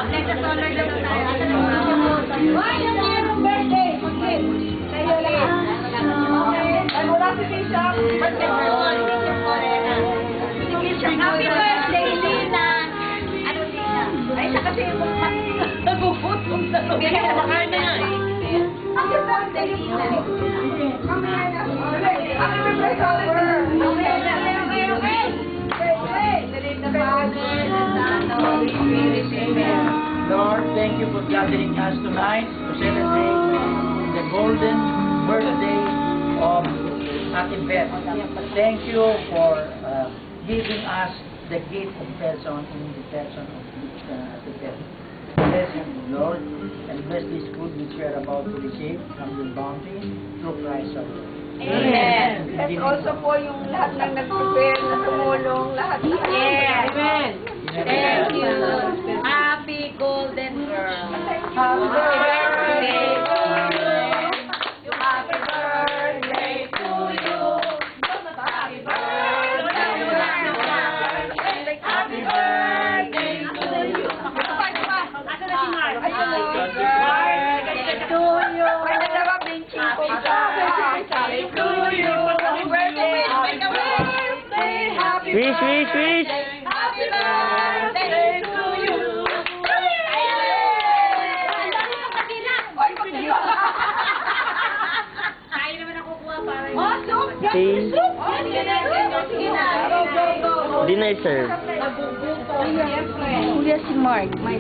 Next na solar lang tayo. Why yung iyong birthday? Mag-gift. Kayo lang. Ay, wala si Tisha. Birthday person. Happy birthday, Lina. Ano, Lina? Ay, siya kasi nagugutong sa loob. Kaya naman na yan. Happy birthday, Lina. Happy birthday, Oliver. Lord, thank you for gathering us tonight to celebrate the golden birthday of Ate Beth. Thank you for giving us the gift of person in the person of Ate Beth. Bless you, Lord, and bless this food which we are about to receive from your bounty through Christ our Lord. Amen. At also po yung lahat ng nag-prepare na tumulong, lahat. Yes. Amen. Thank you. Happy golden girl. Happy birthday to you. Happy birthday to you. Happy birthday. Happy birthday to you. Asa na si Mark? Ayun na. To you. May dalawa benching po. Happy to you. Happy birthday. Happy birthday. Happy Wish, wish, wish. Happy birthday to you. Kaya naman ako kuha para yun. Oh, soup. Okay. Soup. Oh, sige na. Sige na. Go, go, go. Dinner serve. Kuya si Mark. May